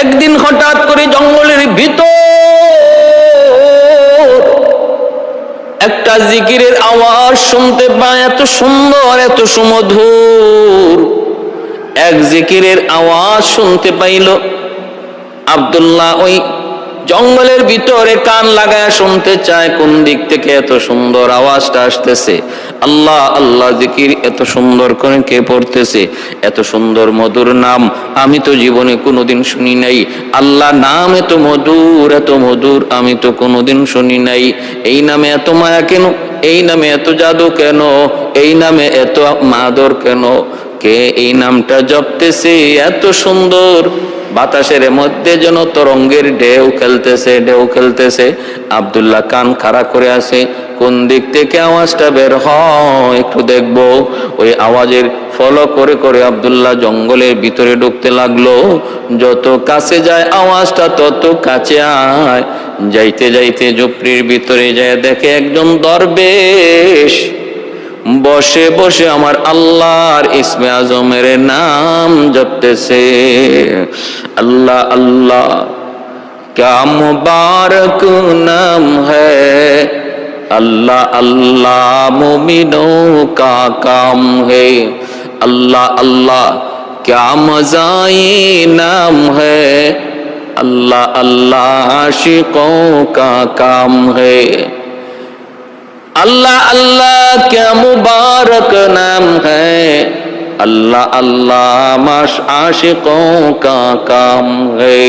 একদিন হঠাৎ করে জঙ্গলের ভিতর একটা জিকিরের আওয়াজ শুনতে পায়, এত সুন্দর, এত সুমধুর এক জিকিরের আওয়াজ শুনতে পাইল। আব্দুল্লাহ ওই জঙ্গলের ভিতরে কান লাগায় শুনতে চায় কোন দিক থেকে এত সুন্দর আওয়াজটা আসতেছে। আল্লাহ আল্লাহ জিকির এত সুন্দর করে কে পড়তেছে, এত সুন্দর মধুর নাম আমি তো জীবনে কোনোদিন শুনি নাই। আল্লাহ নাম এত মধুর, এত মধুর আমি তো কোনোদিন শুনি নাই। এই নামে এত মায়া কেন, এই নামে এত জাদু কেন, এই নামে এত মাদর কেন, কে এই নামটা জপতেছে এত সুন্দর। বাতাসের মধ্যে যেন তরঙ্গের ঢেউ খেলতেছে, ঢেউ খেলতেছে। আব্দুল্লাহ কান খাড়া করে আছে, কোন দিক থেকে আওয়াজটা বের হয় একটু দেখবো। ওই আওয়াজের ফলো করে করে আব্দুল্লাহ জঙ্গলের ভিতরে ঢুকতে লাগলো। যত কাছে যায় আওয়াজটা তত কাছে আয়। যাইতে যাইতে ঝুপড়ির ভিতরে যায় দেখে একজন দরবেশ বসে বসে আমার আল্লাহর ইসমে আজমের নাম জপতেছে। আল্লাহ আল্লাহ क्या मुबारक नाम है, अल्लाह अल्लाह मोमिनों का काम है, अल्लाह अल्लाह क्या मज़ाए नाम है, अल्लाह अल्लाह आशिकों का काम है, अल्लाह अल्लाह क्या मुबारक नाम है, अल्लाह अल्लाह आशिकों का काम है।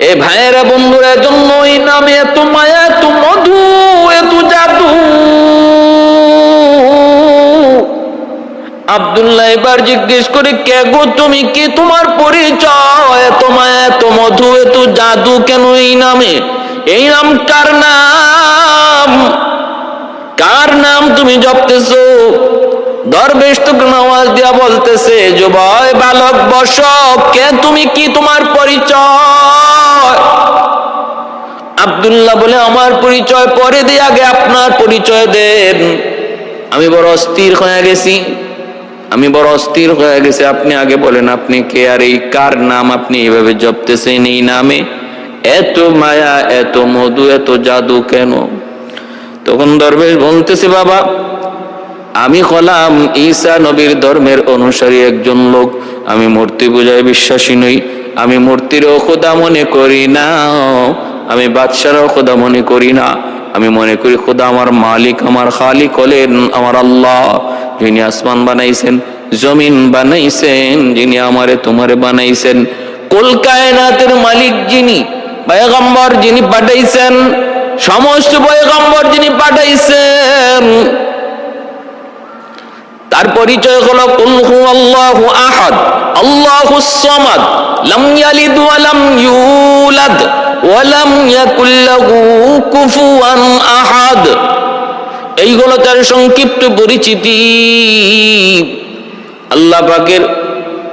এ ভাইয়েরা বন্ধুরা, জন্য এই নামে এত মায়া, এত মধু, এত জাদু। আব্দুল্লাহ এবার জিজ্ঞেস করে, কে গো তুমি, কি তোমার পরিচয়? এত মায়া, এত মধু, এত জাদু কেন এই নামে? এই নাম কার নাম? কার নাম তুমি জপতেছো? দরবেশ তখন আওয়াজ দিয়া বলতেছে, যুবক বালক বস, কে তুমি, কি তোমার পরিচয়? আব্দুল্লাহ বলে, আমার পরিচয় পরে দিয়ে আগে আপনার পরিচয় দেন। আমি বড় অস্থির হয়ে গেছি, আমি বড় অস্থির হয়ে গেছি, আপনি আগে বলেন আপনি কে, আর এই কার নাম আপনি এইভাবে জপতেছেন? এই নামে এত মায়া, এত মধু, এত জাদু কেন? তখন দরবেশ বলতেছে, বাবা আমি হলাম ঈসা নবীর ধর্মের অনুসারী একজন লোক। আমি মূর্তি পূজায় বিশ্বাসী নই, আমি মূর্তিরও খোদা মনে করি না, আমি বাদশারও খোদা মনে করি না। আমি মনে করি খোদা আমার মালিক, আমার খালিক হলেন আমার আল্লাহ, যিনি আসমান বানাইছেন, জমিন বানাইছেন, যিনি আমারে তোমারে বানাইছেন, কুল কায়নাতের মালিক যিনি, পয়গম্বর যিনি পাঠাইছেন, সমস্ত পয়গম্বর যিনি পাঠাইছেন, তার পরিচয় হলো কুল হুয়াল্লাহু আহাদ, আল্লাহুস সামাদ, লাম ইয়ালিদ ওয়া লাম ইউলাদ ওয়া লাম ইয়াকুল লাহু কুফুয়ান আহাদ। এইগুলো তার সংক্ষিপ্ত পরিচিতি। আল্লাহ পাকের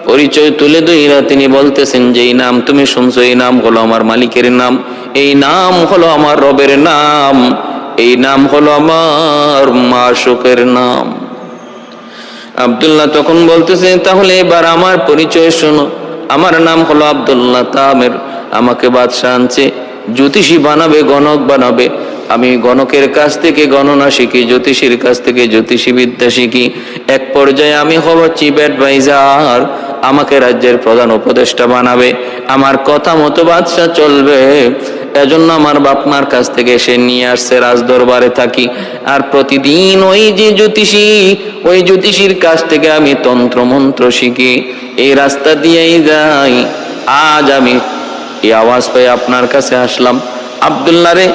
পরিচয় তুলে ধইরা তিনি বলতেছেন যে এই নাম তুমি শুনছো, এই নাম হলো আমার মালিকের নাম, এই নাম হলো আমার রবের নাম, এই নাম হলো আমার মাশুকের নাম। আব্দুল্লাহ তখন বলতেছে, তাহলে এবার আমার পরিচয় শোনো। আমার নাম হলো আব্দুল্লাহ তামের, আমাকে বাদশাহ আনছে, জ্যোতিষী বানাবে, গণক বানাবে। আমি গণকের কাছ থেকে গণনা শিখি, জ্যোতিষীর কাছ থেকে জ্যোতিষী বিদ্যা শিখি। এক পর্যায়ে আমি হব চিফ অ্যাডভাইজার, আমাকে রাজ্যের প্রধান উপদেষ্টা বানাবে, আমার কথা মতো বাদশাহ চলবে। এজন্য আমার বাপমার কাছ থেকে সে নিয়ে আসছে, রাজদরবারে থাকি। আর প্রতিদিন ওই যে জ্যোতিষী, ওই জ্যোতিষীর কাছ থেকে আমি তন্ত্র মন্ত্র শিখি, এই রাস্তা দিয়েই যাই। আজ আমি এই আওয়াজ পেয়ে আপনার কাছে আসলাম। আব্দুল্লাহ রে,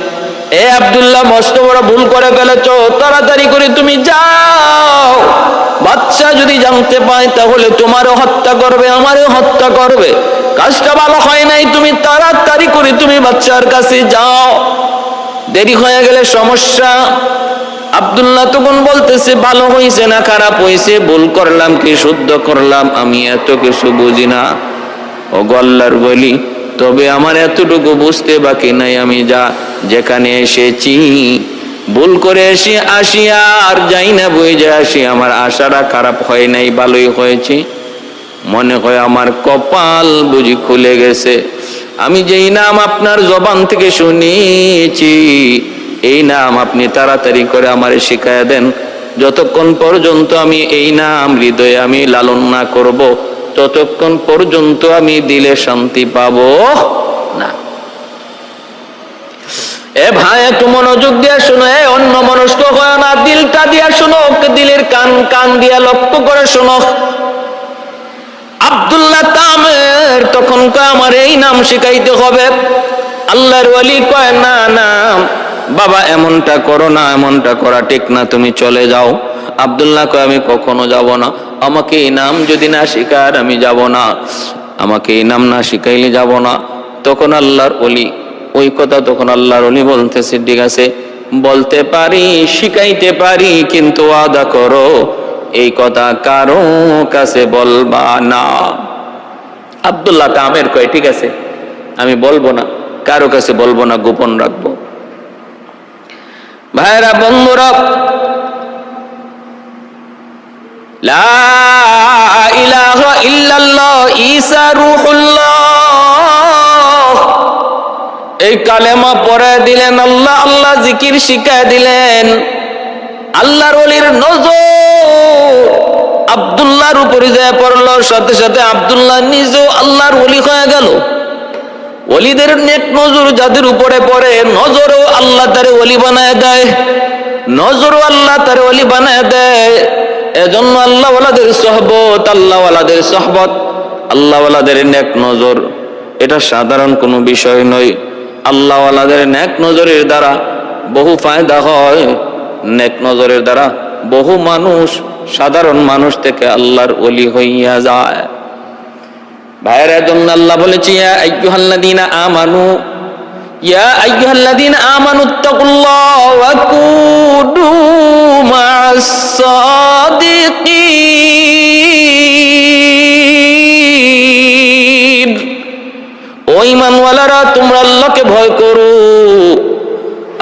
এ আব্দুল্লাহ মস্ত বড় ভুল করে ফেলেছো, তাড়াতাড়ি করে তুমি যাও। বাদশা যদি জানতে পায় তাহলে তোমারও হত্যা করবে, আমারও হত্যা করবে। কাজটা ভালো হয় নাই, তুমি তাড়াতাড়ি করে তুমি বাদশার কাছে যাও, দেরি হয়ে গেলে সমস্যা। আব্দুল্লাহ তখন বলতেছে, ভালো হয়েছে না খারাপ হয়েছে, ভুল করলাম কি শুদ্ধ করলাম, আমি এত কিছু বুঝি না ও আল্লাহর বলি, তবে আমার এতটুকু বুঝতে বাকি নাই, আমি যা যেখানে এসেছি ভুল করে এসে আসি আর যাই না, বুঝে আসি, আমার আশাটা খারাপ হয় নাই, ভালোই হয়েছে। মনে হয় আমার কপাল বুঝি খুলে গেছে। আমি যেই নাম আপনার জবান থেকে শুনেছি, এই নাম আপনি তাড়াতাড়ি করে আমারে শিখায়া দেন। যতক্ষণ পর্যন্ত আমি এই নাম হৃদয়ে আমি লালন না করব, ততক্ষণ পর্যন্ত আমি দিলে শান্তি পাবো না। এ ভাই একটু মনোযোগ দিয়ে শোনো, অন্য মনস্ক হয় না, দিলটা দিয়া শোনো, দিলের কান দিয়া লক্ষ্য করে শোনো। আব্দুল্লাহ তামের তখন কয় আমার এই নাম শিখাইতে হবে। আল্লাহর ওয়ালি কয় না না বাবা, এমনটা করো না, এমনটা করা ঠিক না, তুমি চলে যাও। আব্দুল্লাহ কয় আমি কখনো যাব না, আমাকে এই নাম যদি না শিখার আমি যাব না, আমাকে এই নাম না শিখাইলে যাব না। তখন আল্লাহর ওলি ওই কথা, তখন আল্লাহর ওলি বলতেছে ঠিক আছে বলতে পারি, শিখাইতে পারি, কিন্তু ওয়াদা করো এই কথা কারো কাছে বলবা না। আব্দুল্লাহ তামের কয় ঠিক আছে আমি বলবো না, কারো কাছে বলবো না, গোপন রাখবো। ভাইরা বন্ধুরা, লা ইলাহা ইল্লাল্লাহ ঈসা রূহুল্লাহ, এই কালেমা পড়ে দিলেন, আল্লাহ আল্লাহ জিকির শিখায় দিলেন। আল্লাহর ওলির নজর আব্দুল্লাহর উপরে যায় পড়লো, সাথে সাথে আব্দুল্লাহ নিজেও আল্লাহর ওলি হয়ে গেল। ওলিদের নেক নজর যাদের উপরে পড়ে, নজরও আল্লাহ তারে ওলি বানায় দেয়, নজরও আল্লাহ তারে ওলি বানায় দেয়। এজন্য আল্লাহ ওয়ালাদের সোহবত, আল্লাহ ওয়ালাদের সোহবত, আল্লাহ ওয়ালাদের নেক নজর এটা সাধারণ কোনো বিষয় নয়। আল্লাহ ওয়ালাদের নেক নজরের দ্বারা বহু ফায়দা হয়, নেক নজরের দ্বারা বহু মানুষ সাধারণ মানুষ থেকে আল্লাহর ওলি হইয়া যায়। ভাইরা জন্য আল্লাহ বলেছি ইয়া আইয়ুহাল্লাযীনা আমানু, ইয়া আইয়ুহাল্লাযীনা আমানুত্তাকুল্লাহ ওয়া কুনু মা'আস সাদিকিন। ও ঈমানওয়ালারা তোমরা আল্লাহকে ভয় করো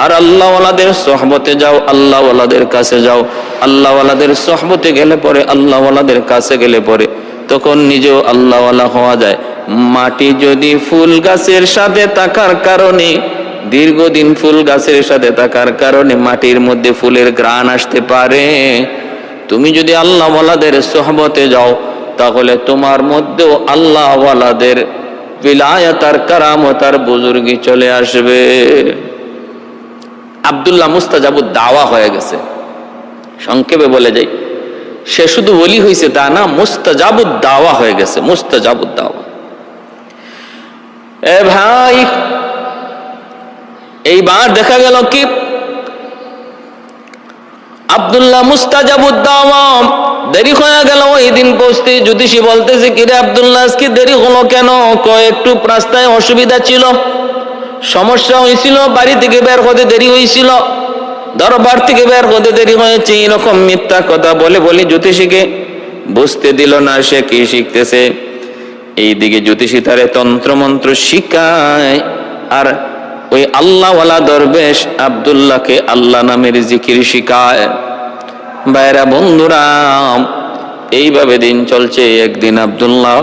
আর আল্লাহ ওয়ালাদের সোহবতে যাও, আল্লাহ ওয়ালাদের কাছে যাও। আল্লাহ ওয়ালাদের সোহবতে গেলে পরে, আল্লাহ ওয়ালাদের কাছে গেলে পরে তখন নিজেও আল্লাহ ওয়ালা হওয়া যায়। মাটি যদি ফুল গাছের সাথে থাকার কারণে, দীর্ঘদিন ফুল গাছের সাথে থাকার কারণে মাটির মধ্যে ফুলের ঘ্রাণ আসতে পারে, তুমি যদি আল্লাহ ওয়ালাদের সোহবতে যাও তাহলে তোমার মধ্যেও আল্লাহ ওয়ালাদের বিলায়াত আর কারামত আর বুজুর্গি চলে আসবে। আব্দুল্লাহ মুস্তাজাবুদ দাওয়া হয়ে গেছে। সংক্ষেপে বলে যাই, সে শুধু ওলি হয়েছে তা না, মুস্তাজাবুদ দাওয়া হয়ে গেছে, মুস্তাজাবুদ দাওয়া। এ ভাই, এইবার দেখা গেল কি আব্দুল্লাহ মুস্তাজাবুদ দাওয়া দেরি হয়ে গেল ওই দিন পৌঁছতে। জ্যোতিষী বলতেছে কিরে আব্দুল্লাহ আজকে দেরি হলো কেন? একটু রাস্তায় অসুবিধা ছিল, সমস্যা হয়েছিল, বাড়ি থেকে বের হতে দেরি হয়েছিল, দরবার থেকে বের হতে দেরি হয়েছে, এরকম মিথ্যা কথা বলে বলে জ্যোতিষীকে বুঝতে দিল না সে কি শিখতেছে। এইদিকে জ্যোতিষী তারে তন্ত্রমন্ত্র শিখায়, আর ওই আল্লাহওয়ালা দরবেশ আব্দুল্লাহকে আল্লাহ নামের জিকির শিখায়। ভাইরা বন্ধুরা, এইভাবে দিন চলছে। একদিন আব্দুল্লাহ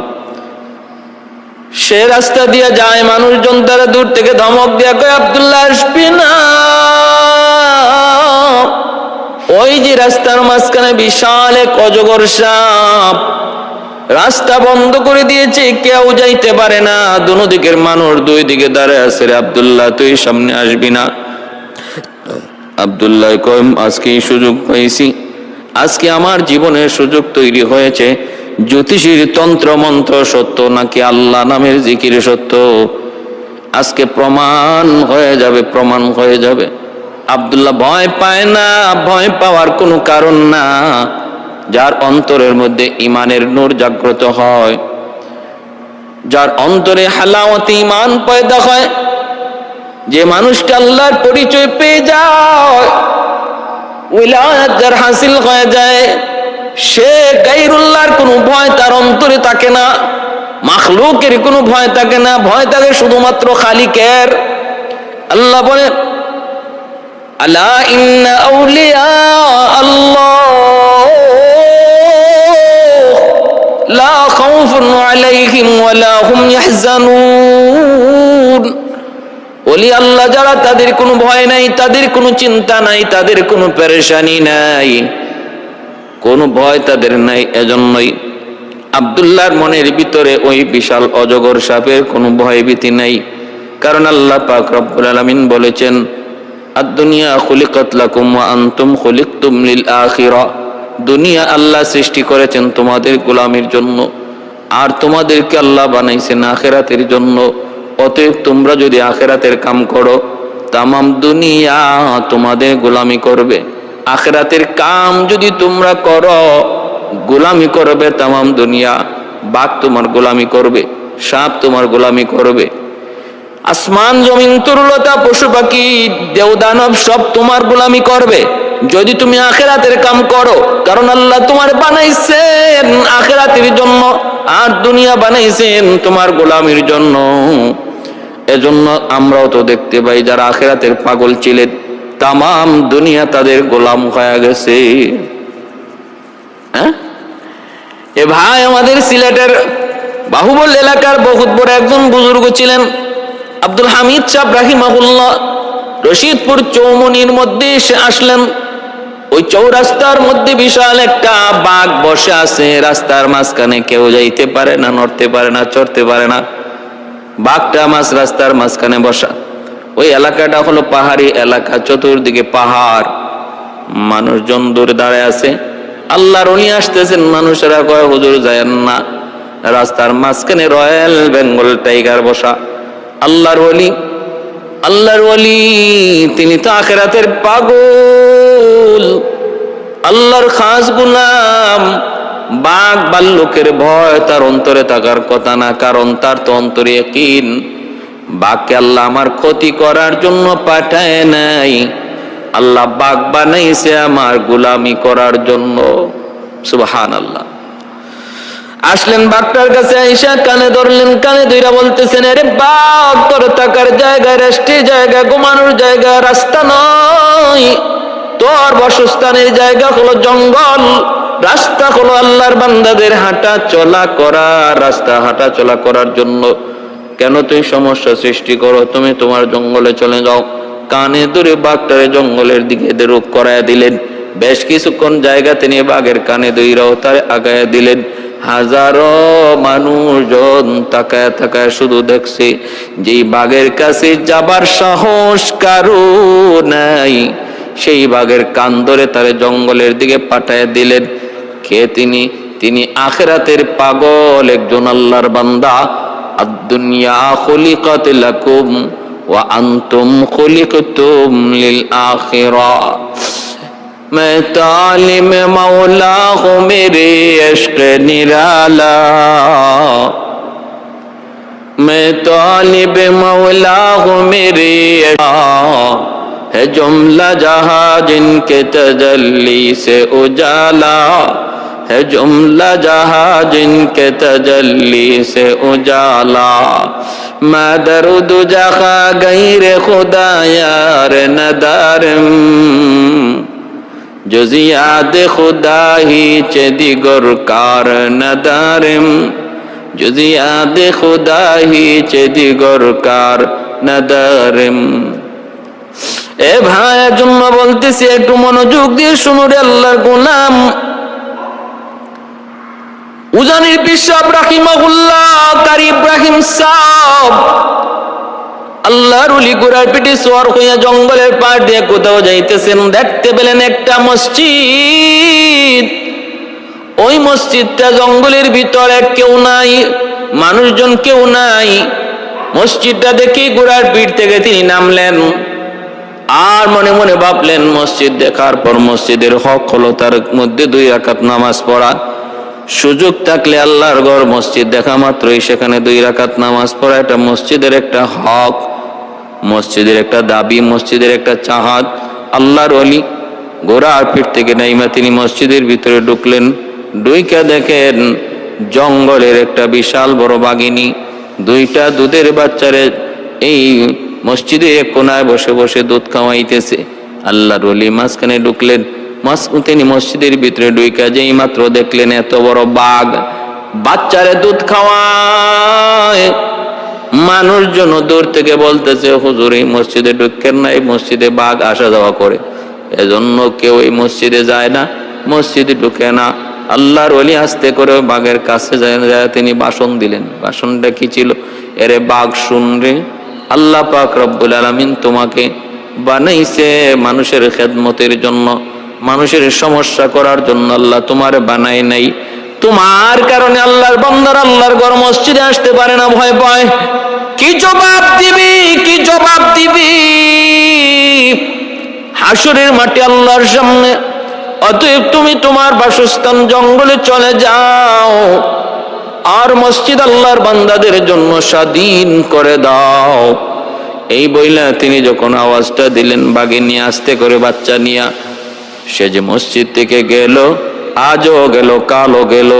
সে রাস্তা দিয়ে যায়, মানুষজন তারা দূর থেকে ধমক দিয়া কয় আব্দুল্লাহ আসবি না, ওই যে রাস্তার মাঝখানে বিশাল এক অজগর সাপ, রাস্তা বন্ধ করে দিয়েছে, কেউ যাইতে পারে না, দুনো দিকের মানুষ দুই দিকে দাঁড়ায় আছে। রে আব্দুল্লাহ তুই সামনে আসবি না? আব্দুল্লাহ কয় আজকে সুযোগ পাইছি, আজকে আমার জীবনের সুযোগ তৈরি হয়েছে। জ্যোতিষীর তন্ত্র মন্ত্র সত্য নাকি আল্লাহ নামের জিকির সত্য, আজকে প্রমাণ হয়ে যাবে, প্রমাণ হয়ে যাবে। আব্দুল্লাহ ভয় পায় না, ভয় পাওয়ার কোনো কারণ না। যার অন্তরের মধ্যে ইমানের নূর জাগ্রত হয়, যার অন্তরে হালাওয়াতে ইমান পয়দা হয়, যে মানুষটা আল্লাহর পরিচয় পেয়ে যায়, উলায়াত যার হাসিল হয়ে যায়, সে গায়রুল্লাহর কোনো ভয় তার অন্তরে থাকে না, মাখলুকের কোনো ভয় থাকে না, ভয় থাকে শুধুমাত্র খালিকের। আল্লাহ বলে আলা ইন্না আউলিয়া আল্লাহ লা খাউফুন আলাইহিম ওয়ালা হুম ইয়াহজানুন। ওলি আল্লাহ যারা, তাদের কোনো ভয় নাই, তাদের কোনো চিন্তা নাই, তাদের কোনো পেরেশানি নাই, কোনো ভয় তাদের নাই। এজন্যই আব্দুল্লাহর মনের ভিতরে ওই বিশাল অজগর সাপের কোনো ভয় ভীতি নাই। কারণ আল্লাহ পাক রব্বুল আলামিন বলেছেন, আদ-দুনিয়া খুলিকাত লাকুম ওয়া আনতুম খুলিকতুম লিল আখিরাহ। দুনিয়া আল্লাহ সৃষ্টি করেছেন তোমাদের গোলামির জন্য, আর তোমাদেরকে আল্লাহ বানাইছেন আখিরাতের জন্য। অতএব তোমরা যদি আখিরাতের কাম করো, তামাম দুনিয়া তোমাদের গোলামি করবে। আখিরাতের কাম যদি তোমরা করো, গোলামি করবে তামাম দুনিয়া। বাঘ তোমার গোলামি করবে, সাপ তোমার গোলামি করবে, আসমান জমিন তরুলতা পশু পাখি দেবদানব সব তোমার গোলামি করবে যদি তুমি আখিরাতের কাম করো। কারণ আল্লাহ তোমার বানাইছেন আখিরাতের জন্য, আর দুনিয়া বানাইছেন তোমার গোলামির জন্য। এজন্য আমরাও তো দেখতে পাই যারা আখিরাতের পাগল ছিলেন, তামাম দুনিয়া তাদের গোলাম হয়ে গেছে। হ্যাঁ, এ ভাই আমাদের সিলেটের বাহুবল এলাকার বহুত বড় একজন বুজুর্গ ছিলেন, আব্দুল হামিদ সাহেব রাহিমাহুল্লাহ। রশিদপুর চৌমনির মধ্যে এসে আসলেন। ওই চৌরাস্তার মধ্যে বিশাল একটা বাঘ বসে আছে, রাস্তার মাঝখানে কেউ যাইতে পারে না, নড়তে পারে না, চড়তে পারে না। বাঘটা মাঝ রাস্তার মাঝখানে বসা। ওই এলাকাটা হলো পাহাড়ি এলাকা, চতুর্দিকে পাহাড়, মানুষজন দূরে দাঁড়ায় আছে। আল্লাহর ওলি আসতেছেন, মানুষেরা কয় হুজুর যায়েন না। রাস্তার মাঝখানে রয়্যাল বেঙ্গল টাইগার বসা। আল্লাহর ওলি, আল্লাহর ওলি তিনি তো আখিরাতের পাগল, আল্লাহর খাস গোলাম। বাঘ ভাল্লুকের ভয় তার অন্তরে থাকার কথা না, কারণ তার তো অন্তরে ইয়াকিন বাঘকে আল্লাহ আমার ক্ষতি করার জন্য পাঠায় নাই, আল্লাহ বাঘ বানাইছে আমার গোলামি করার জন্য। সুবহানাল্লাহ। আসলেন বাঘটার কাছে, আয়েশা কানে ধরলেন, কানে ধইরা বলতেছেন, আরে বাঘ, তোর থাকার জায়গা, রেস্টের জায়গা, ঘুমানোর জায়গা রাস্তা নয়, তোর বাসস্থানের জায়গা হলো জঙ্গল। রাস্তা হলো আল্লাহর বান্দাদের হাঁটা চলা করা রাস্তা, হাঁটা চলা করার জন্য। কেন তুই সমস্যা সৃষ্টি করো? তুমি তোমার জঙ্গলে চলে যাও। কানে ধরে বাঘটারে জঙ্গলের দিকে রূপ করায় দিলেন। বেশ কিছুক্ষণ জায়গা তিনি বাঘের কানে ধইরাও তার আগায় দিলেন। হাজারো মানুষজন তাকায় তাকায় শুধু দেখছে, যেই বাঘের কাছে যাবার সাহস কারো নাই, সেই বাঘের কান ধরে তারে জঙ্গলের দিকে পাঠায় দিলেন। কে তিনি? তিনি আখিরাতের পাগল একজন আল্লাহর বান্দা। আদ-দুনিয়া খুলিকাত লাকুম ওয়া আনতুম খুলিকতুম লিল আখিরাহ। मैं तालिम मौला हूँ मेरे इश्क निराला, मैं तालिब मौला हूँ मेरे है जुमला जहाँ जिनके तजल्ली से उजाला, है जुमला जहाँ जिनके तजल्ली से उजाला। मैं दरुद जहाँ गैर खुदा यार नदारम, जुजियाद खुदा ही चदिगर कार नदारम, जुजियाद खुदा ही चदिगर कार नदारम। এ ভাই জন্য বলতেছি, একটু মনোযোগ দিয়ে শুনো রে আল্লাহর গোলাম। উজানির পীর সাহেব রাহিমাহুল্লাহ, কারি ইব্রাহিম সাহেব আল্লাহর ওলি ঘোড়ার পিঠে সওয়ার হইয়া জঙ্গলের পাড় দিয়ে কোথাও যাইতেছেন। দেখতে পেলেন একটা মসজিদ। ওই মসজিদটা জঙ্গলের ভিতরে, কেউ নাই, মানুষজন কেউ নাই। মসজিদটা দেখে ঘোড়ার পিঠ থেকে তিনি নামলেন, আর মনে মনে ভাবলেন, মসজিদ দেখার পর মসজিদের হক হলো তার মধ্যে 2 রাকাত নামাজ পড়া। সুযোগ থাকলে আল্লাহর ঘর মসজিদ দেখা মাত্রই সেখানে 2 রাকাত নামাজ পড়া, এটা মসজিদের একটা হক, মসজিদের একটা দাবি, মসজিদের একটা চাহাত। আল্লাহর ওলি ঘোড়ার পিঠ থেকে নাইমা তিনি মসজিদের ভিতরে ঢুকলেন। ঢুইকা দেখেন জঙ্গলের একটা বিশাল বড় বাঘিনী 2টা দুধের বাচ্চারে এই মসজিদে এক কোনায় বসে বসে দুধ খাওয়াইতেছে। আল্লাহর ওলি মাঝখানে ঢুকলেন। তিনি মসজিদের ভিতরে ঢুইকা যেই মাত্র দেখলেন এত বড় বাঘ, বাচ্চারে দুধ খাওয়ায়। মানুষজন দূর থেকে বলতেছে, হুজুর এই মসজিদে ঢুকেন না, এই মসজিদে বাঘ আসা যাওয়া করে, এজন্য কেউ এই মসজিদে যায় না, মসজিদে ঢুকে না। আল্লাহর ওলি আস্তে করে বাঘের কাছে যায়, তিনি ভাষণ দিলেন। ভাষণটা কি ছিল? এরে বাঘ শুন রে, আল্লাহ পাক রব্বুল আলামিন তোমাকে বানাইছে মানুষের খেদমতের জন্য, মানুষের সমস্যা করার জন্য আল্লাহ তোমারে বানাই নাই। তোমার কারণে আল্লাহর বান্দার আল্লাহর ঘর মসজিদে আসতে পারে না, ভয় পায়। কি জবাব দিবি, কি জবাব দিবি হাসরের মাঠে আল্লাহর সামনে? অতএব তুমি তোমার বাসস্থান জঙ্গলে চলে যাও, আর মসজিদ আল্লাহর বান্দাদের জন্য স্বাধীন করে দাও। এই বইলা তিনি যখন আওয়াজটা দিলেন, বাগে নিয়ে আসতে করে বাচ্চা নিয়া সে যে মসজিদ থেকে গেল, আজও গেল, কালও গেল,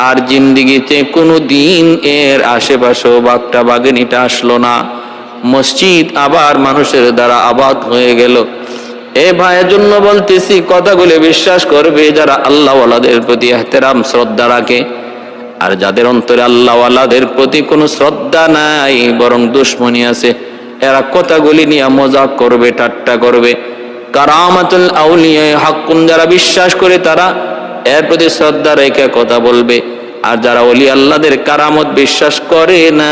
আর জিন্দিগিতে কোনো দিন এর আশেপাশেও বাঘটা বাঘিনীটা আসলো না। মসজিদ আবার মানুষের দ্বারা আবাদ হয়ে গেল। এ ভাইয়ের জন্য বলতেছি, কথাগুলো বিশ্বাস করবে যারা আল্লাহওয়ালাদের প্রতি এহতেরাম শ্রদ্ধা রাখে। আর যাদের অন্তরে আল্লাহওয়ালাদের প্রতি কোনো শ্রদ্ধা নাই, বরং দুশ্মনী আছে, এরা কথাগুলি নিয়ে মজাক করবে, ঠাট্টা করবে। কারামাতুল আউলিয়া হাক্কুন, যারা বিশ্বাস করে তারা এর প্রতি শ্রদ্ধা রেখে কথা বলবে। আর যারা ওলি আল্লাহদের কারামত বিশ্বাস করে না,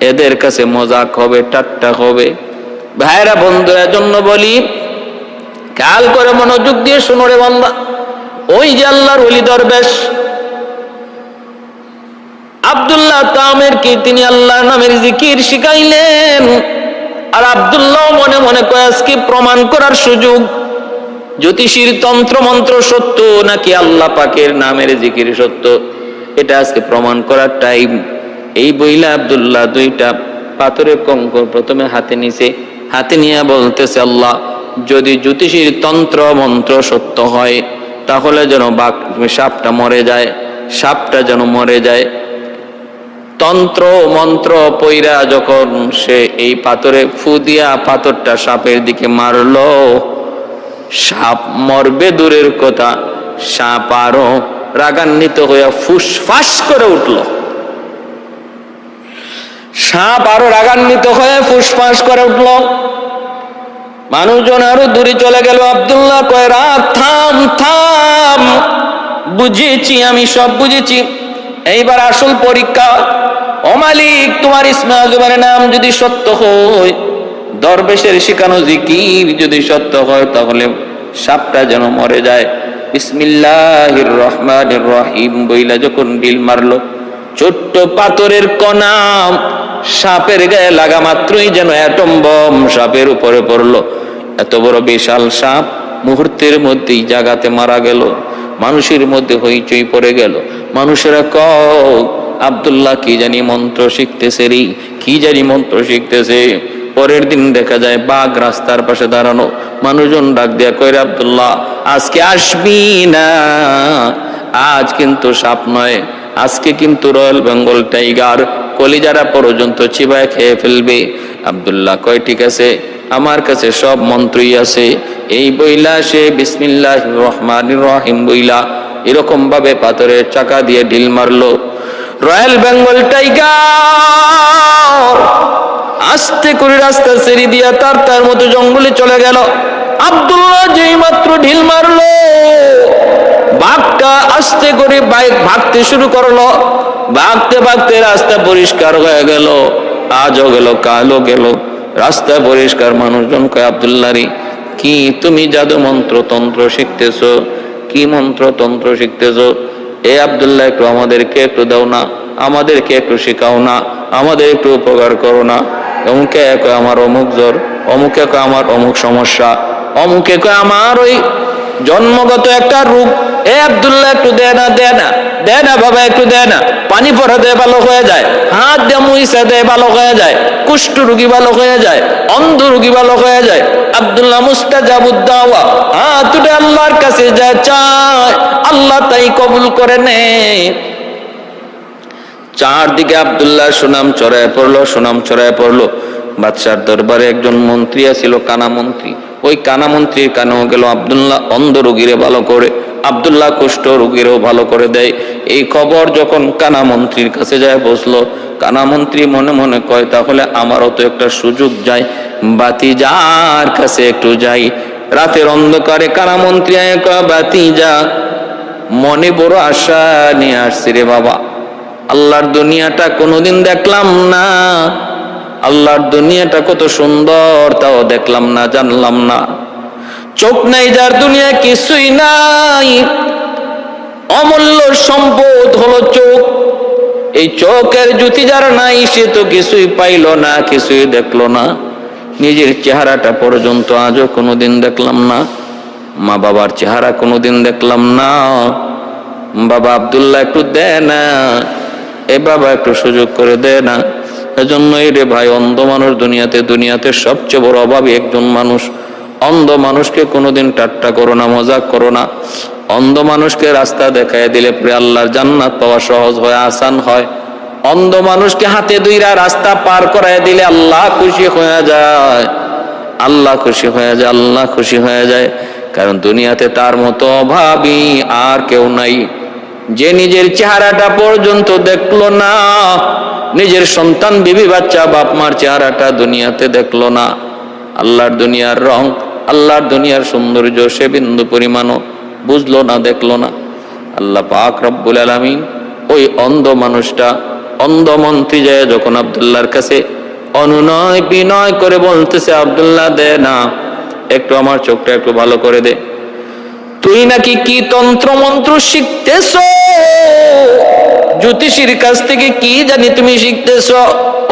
এদের কাছে মজাক হবে, ঠাট্টা হবে। ভাইরা বন্ধুরা জন্য বলি, খেয়াল করে মনোযোগ দিয়ে শুনো রে বান্দা। ওই যে আল্লাহর ওলি দরবেশ আব্দুল্লাহ তামের কি তিনি আল্লাহর নামের জিকির শিখাইলেন। আর আব্দুল্লাহ মনে মনে কয় আজকে প্রমাণ করার সুযোগ, জ্যোতিষীর তন্ত্র মন্ত্র সত্য নাকি আল্লাহ পাকের নামের জিকির সত্য, এটা আজকে প্রমাণ করার টাইম। এই বইলা আব্দুল্লাহ দুইটা পাথরের কঙ্কর প্রথমে হাতে নিছে, হাতে নিয়ে বলতেছে, আল্লাহ যদি জ্যোতিষীর তন্ত্র মন্ত্র সত্য হয়, তাহলে যেন সাপটা মরে যায়, সাপটা যেন মরে যায়। তন্ত্র মন্ত্র পইরা যখন সে এই পাথরে ফু দিয়া পাথরটা সাপের দিকে মারলো, সাপ মরবে দূরের কথা, সাপ আরো রাগান্বিত হইয়া ফুসফাস করে উঠল। সাপ আরো রাগান্বিত হয়ে ফুসফাস করে উঠল। মানুষজন আরো দূরে চলে গেল। আব্দুল্লাহ কয়, রাগ, থাম থাম, বুঝেছি, আমি সব বুঝেছি, এইবার আসল পরীক্ষা। ও মালিক, তোমার ইসমে আজমের নাম যদি সত্য হয়, দরবেশের শিখানো জিকির যদি সত্য হয়, তাহলে সাপটা যেন মরে যায়। বিসমিল্লাহির রহমানির রহিম বইলা যখন ডিল মারলো, ছোট্ট পাথরের কণা সাপের গায়ে লাগা মাত্রই যেন অ্যাটম বম সাপের উপরে পড়লো। এত বড় বিশাল সাপ মুহূর্তের মধ্যেই জাগাতে মারা গেল। মানুষের মধ্যে হইচই পড়ে গেল। মানুষেরা আব্দুল্লাহ কি জানি মন্ত্র শিখতেছে রে, কি জানি মন্ত্র শিখতেছে। পরের দিন দেখা যায় বাঘ রাস্তার পাশে দাঁড়ানো। মানুষজন ডাক দেয়া কইরে, আব্দুল্লাহ আজকে আসবি না, আজ কিন্তু সাপ নয়, আজকে কিন্তু রয়্যাল বেঙ্গল টাইগার, কলিজারা পর্যন্ত চিবায় খেয়ে ফেলবে। আব্দুল্লাহ কয়, ঠিক আছে, আমার কাছে সব মন্ত্রই আছে। এই বইলা সে বিসমিল্লাহির রহমানির রহিম বইলা এরকম ভাবে পাথরের চাকা দিয়ে ঢিল মারলো। রয়্যাল বেঙ্গল টাইগার আস্তে করে রাস্তা ছেড়ে দিয়া তার মতো জঙ্গলে চলে গেল। আব্দুল্লাহ যেই মাত্র ঢিল মারলো, বাঘটা আস্তে করে ভাগতে শুরু করলো। ভাগতে ভাগতে রাস্তা পরিষ্কার হয়ে গেল। আজও গেল, কালও গেল, রাস্তা পরিষ্কার। মানুষজন কয়, আব্দুল্লাহ রে, কি তুমি জাদু মন্ত্র তন্ত্র শিখতেছো? কি মন্ত্র তন্ত্র শিখতেছো? এ আব্দুল্লাহ, একটু আমাদেরকে একটু দাও না, আমাদেরকে একটু শেখাও না, আমাদের একটু উপকার করো না। অমুকে কয় আমার অমুক জ্বর, অমুকে কয় আমার অমুক সমস্যা, অমুকে কয় আমার ওই জন্মগত একটা রোগ। এ আব্দুল্লাহ একটু দে না, দে না, দে না বাবা, একটু দে না। পানি পড়া দেয় ভালো হয়ে যায়, হাত দিয়ে মুইসা দেয় ভালো হয়ে যায়, কুষ্ঠ রোগী ভালো হয়ে যায়, অন্ধ রোগী ভালো হয়ে যায়। আব্দুল্লাহ মুস্তাজাবুদ দাওয়া, হাত উঠে আল্লাহর কাছে যা চায়, আল্লাহ তাই কবুল করে নেয়। চারদিকে আব্দুল্লাহ সুনাম ছড়ায় পড়লো, সুনাম ছড়ায় পড়লো। বাদশার দরবারে একজন মন্ত্রী আছিল, কানা মন্ত্রী। ওই কানা মন্ত্রীর কানেও গেল। আব্দুল্লাহ অন্ধ রোগীরে ভালো করে, আব্দুল্লাহ কুষ্ঠ রোগীরও ভালো করে দেয়। এই খবর যখন কানা মন্ত্রীর কাছে যায় বসলো, কানা মন্ত্রী মনে মনে কয় তাহলে আমারও তো একটা সুযোগ যায়, বাতিজার কাছে একটু যাই। রাতের অন্ধকারে কানা মন্ত্রী কয়, বাতিজা মনে বড় আশা নিয়ে আসছি রে বাবা, আল্লাহর দুনিয়াটা কোনোদিন দেখলাম না, আল্লাহর দুনিয়াটা কত সুন্দর তাও দেখলাম না, জানলাম না। চোখ নাই যার দুনিয়া কিছুই নাই, অমূল্য সম্পদ হলো চোখ। এই চোখের জ্যোতি যার নাই সে তো কিছুই পাইল না, কিছুই দেখলো না। নিজের চেহারাটা পর্যন্ত আজও কোনোদিন দেখলাম না, মা বাবার চেহারা কোনোদিন দেখলাম না। বাবা আব্দুল্লাহ একটু দে না, এ বাবা একটু সুযোগ করে দে না। এজন্যই রে ভাই, অন্ধ মানুষ দুনিয়াতে সবচেয়ে বড় অভাবী একজন মানুষ। অন্ধ মানুষকে কোনোদিন ঠাট্টা করো না, মজাক করো না। অন্ধ মানুষকে রাস্তা দেখায় দিলে পরে আল্লাহর জান্নাত পাওয়া সহজ হয়, আসান হয়। অন্ধ মানুষকে হাতে দুইরা রাস্তা পার করায় দিলে আল্লাহ খুশি হয়ে যায়, আল্লাহ খুশি হয়ে যায়, আল্লাহ খুশি হয়ে যায়। কারণ দুনিয়াতে তার মতো অভাবী আর কেউ নাই, যে নিজের চেহারাটা পর্যন্ত দেখলো না, নিজের সন্তান বিবি বাচ্চা বাপ মার চেহারাটা দুনিয়াতে দেখলো না। আল্লাহর দুনিয়ার রং, আল্লাহর দুনিয়ার সৌন্দর্য সে বিন্দু পরিমাণও বুঝলো না, দেখলো না। আল্লাহ পাক রব্বুল আলামিন ওই অন্ধ মানুষটা, অন্ধ মন্ত্রী যায় যখন আব্দুল্লাহর কাছে অনুনয় বিনয় করে বলতেছে, আব্দুল্লাহ দে না, একটু আমার চোখটা একটু ভালো করে দে। তুই নাকি কি তন্ত্র মন্ত্র শিখতেছ, জ্যোতিষীর কাছ থেকে কি জানি তুমি শিখতেছ,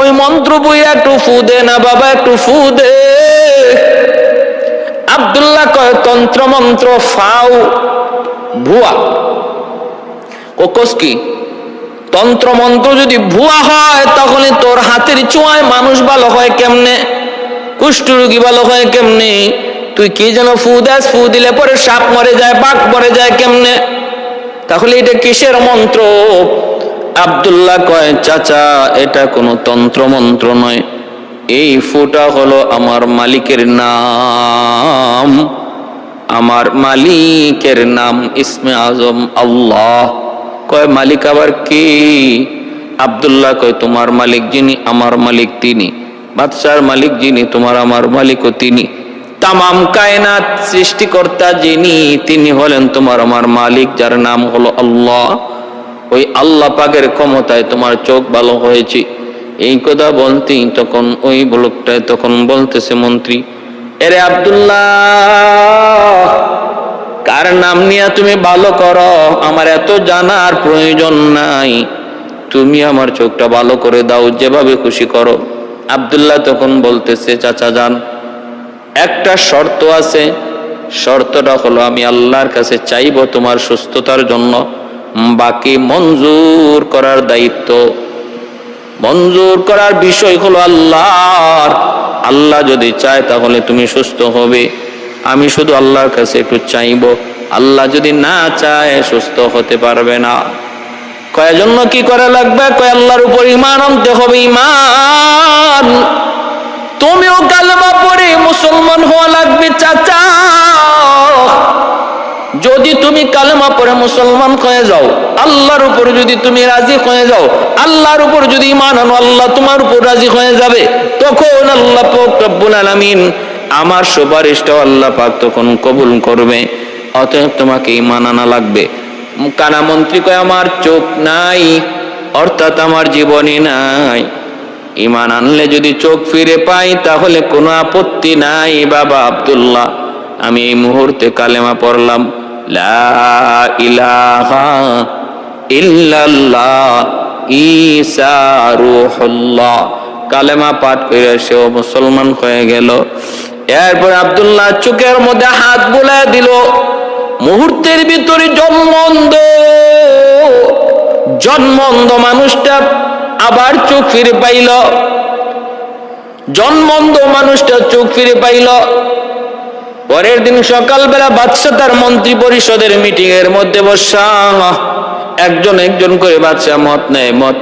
ওই মন্ত্র বই একটু ফু দে না বাবা, একটু ফু দে। আব্দুল্লাহ কয়, তন্ত্র মন্ত্র ফাও, ভুয়া। ও কোস কি? তন্ত্র মন্ত্র যদি ভুয়া হয় তাহলে তোর হাতের ছোঁয়ায় মানুষ ভালো হয় কেমনে, কুষ্ঠরোগী ভালো হয় কেমনে? তুই কি যেন ফু দাস, ফু দিলে পরে সাপ মরে যায়, বাঘ মরে যায় কেমনে? তাহলে এটা কিসের মন্ত্র? আব্দুল্লাহ কয়, চাচা এটা কোনো তন্ত্র মন্ত্র নয়, এই ফুটা হলো আমার মালিকের নাম, আমার মালিকের নাম ইসমে আজম আল্লাহ। কয় মালিক আবার কি? আব্দুল্লাহ কয়, তোমার মালিক যিনি আমার মালিক তিনি, বাদশার মালিক যিনি তোমার আমার মালিকও তিনি, তামাম কায়নাত সৃষ্টিকর্তা যিনি তিনি হলেন তোমার আমার মালিক, যার নাম হলো আল্লাহ। ওই আল্লাহ পাকের ক্ষমতায় তোমার চোখ ভালো হয়েছে। এই কথা বলতেই তখন ওই লোকটায় তখন বলতেছে, মন্ত্রী এরে আব্দুল্লাহ, কার নাম নিয়ে তুমি ভালো করো, আমার এত জানার প্রয়োজন নাই, তুমি আমার চোখটা ভালো করে দাও, যেভাবে খুশি করো। আব্দুল্লাহ তখন বলতেছে, চাচা যান, একটা শর্ত আছে, শর্তটা হলো আমি আল্লাহর কাছে চাইবো তোমার সুস্থতার জন্য, বাকি মঞ্জুর করার দায়িত্ব, মঞ্জুর করার বিষয় হলো আল্লাহর। আল্লাহ যদি চায় তাহলে তুমি সুস্থ হবে, আমি শুধু আল্লাহর কাছে একটু চাইবো, আল্লাহ যদি না চায় সুস্থ হতে পারবে না। কয় জন্য কি করা লাগবে? কয় আল্লাহর উপর ঈমান আনতে হবে। ঈমান, তুমিও কালেমা পড়ে মুসলমান হওয়া লাগবে চাচা। যদি তুমি কালেমা পড়ে মুসলমান হয়ে যাও, আল্লাহর উপর যদি তুমি রাজি হয়ে যাও, আল্লাহর উপর যদি ঈমান আনো, আল্লাহ তোমার উপর রাজি হয়ে যাবে, তখন আল্লাহ পাক রব্বুল আলামিন আমার সুপারিশটাও আল্লাহ পাক তখন কবুল করবে। অতএব তোমাকে ঈমান আনা লাগবে। কানা মন্ত্রী কয়, আমার চোখ নাই, অর্থাৎ আমার জীবনই নাই, ঈমান আনলে যদি চোখ ফিরে পাই তাহলে কোনো আপত্তি নাই। বাবা আব্দুল্লাহ, আমি এই মুহূর্তে কালেমা পড়লাম, লা ইলাহা ইল্লাল্লাহ ঈসা রূহুল্লাহ, কালেমা পাঠ করে সেও মুসলমান হয়ে গেল। এরপর আব্দুল্লাহ চোখের মধ্যে হাত বুলায় দিল, মুহূর্তের ভিতরে জন্মন্ধ মানুষটা আবার চোখ ফিরে পাইল, জন্মন্ধ মানুষটা চোখ ফিরে পাইল। পরের দিন সকালবেলা বাদশা তার মন্ত্রী পরিষদের মিটিং এর মধ্যে বসা, একজন একজন করে বাদশা মত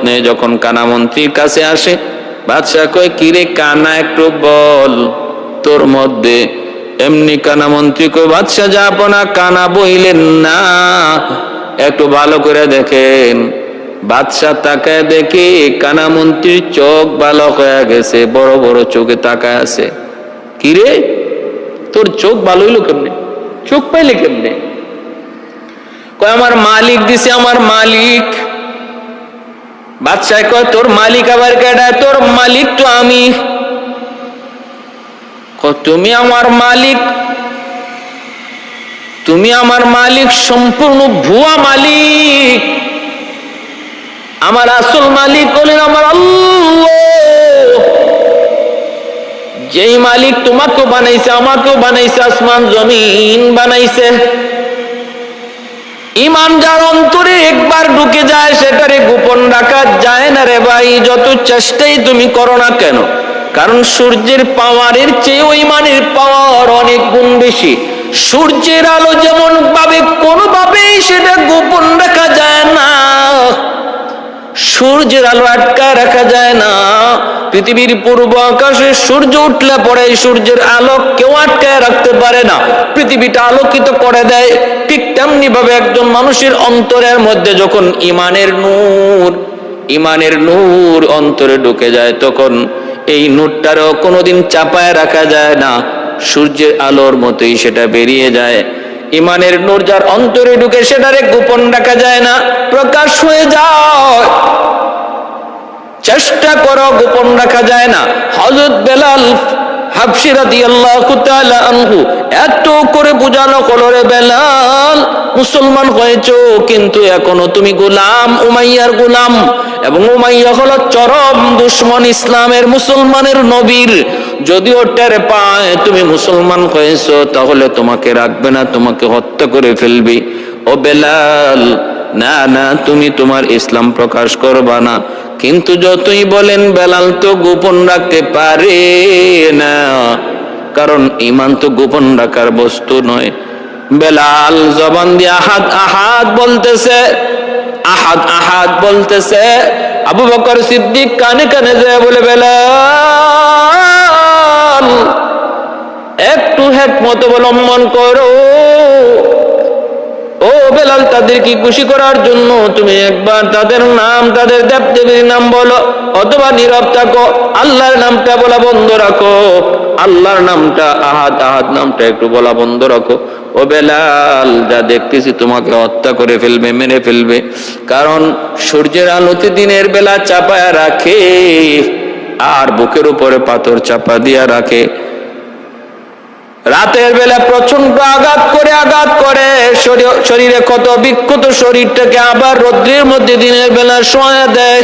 নেয়। যখন কানা মন্ত্রীর কাছে আসে, বাদশা কয়, কিরে কানা, একটু বল তোর মধ্যে। এমনি কানা মন্ত্রী কয়, বাদশা যাপনা কানা বইলেন না, একটু ভালো করে দেখেন। বাদশা তাকায় দেখে কানামন্ত্রীর চোখ বালক হয়ে গেছে, বড় বড় চোখে তাকায় আছে। কিরে, তোর চোখ ভালো হইলো কেমনে, চোখ পাইলে কেমনে? কয় আমার মালিক দিছে, আমার মালিক। বাদশাহ কয় তোর মালিক আবার কেডা? তোর মালিক তো আমি। তুমি আমার মালিক? তুমি আমার মালিক সম্পূর্ণ ভুয়া মালিক। আমার আসল মালিক হলেন আমার আল্লাহ, যেই মালিক তোমাকেও বানাইছে, আমাকেও বানাইছে, আসমান জমিন বানাইছে। ইমান যার অন্তরে একবার ঢুকে যায় সেটারে গোপন রাখা যায় না রে ভাই, যত চেষ্টাই তুমি করো না কেন। কারণ সূর্যের পাওয়ারের চেয়ে ওই ইমানের পাওয়ার অনেক গুণ বেশি। সূর্যের আলো যেমন ভাবে কোনোভাবেই সেটা গোপন রাখা যায় না, সূর্যের আলো আটকা রাখা যায় না। পৃথিবীর পূর্ব আকাশে সূর্য উঠলে পরে সূর্যের আলো কেউ আটকায় রাখতে পারে না, পৃথিবীটা আলোকিত করে দেয়। ঠিক তেমনি ভাবে একজন মানুষের অন্তরের মধ্যে যখন ইমানের নূর অন্তরে ঢুকে যায়, তখন এই নূরটারও কোনোদিন চাপায় রাখা যায় না, সূর্যের আলোর মতোই সেটা বেরিয়ে যায়। ইমানের নূর যার অন্তরে ঢুকে সেটারে গোপন রাখা যায় না, প্রকাশ হয়ে যায়। চেষ্টা করো, গোপন রাখা যায় না। হযরত বেলাল হাবশী রাদিয়াল্লাহু তাআলা আনহু এত করে বুঝানো হলো, রে বেলাল মুসলমান হয়েছো কিন্তু এখনো তুমি গোলাম, উমাইয়ার গোলাম, এবং উমাইয়া হলো চরম দুশমন ইসলামের, মুসলমানের নবীর। যদিও টের পায় তুমি মুসলমান হয়েছো তাহলে তোমাকে রাখবে না, তোমাকে হত্যা করে ফেলবে। ও বেলাল, না না, তুমি তোমার ইসলাম প্রকাশ করবা না। কিন্তু যতই বলেন বেলাল তো গোপন রাখতে পারে না, কারণ ঈমান তো গোপন রাখার বস্তু নয়। বেলাল জবান দিয়ে আহাদ আহাদ বলতেছে, আহাদ আহাদ বলতেছে। আবু বকর সিদ্দিক কানে কানে যায় বলে, বেলাল একটু হিকমত অবলম্বন করো। ও বেলাল, তাদের কি খুশি করার জন্য তুমি একবার তাদের নাম, তাদের দেবদেবীর নাম বলো, অথবা নীরব থাকো, আল্লাহর নামটা বলা বন্ধ রাখো, আল্লাহর নামটা আহাদ আহাদ নামটা একটু বলা বন্ধ রাখো। ও বেলাল, যা দেখতেছি তোমাকে হত্যা করে ফেলবে, মেরে ফেলবে। কারণ সূর্যের আলোতে দিনের বেলা চাপায়া রাখে আর বুকের উপরে পাথর চাপা দিয়া রাখে, রাতের বেলা প্রচন্ড আঘাত করে শরীরে কত বিক্ষত শরীরটাকে আবার রৌদ্রের মধ্যে দিনের বেলা শোয়া দেয়।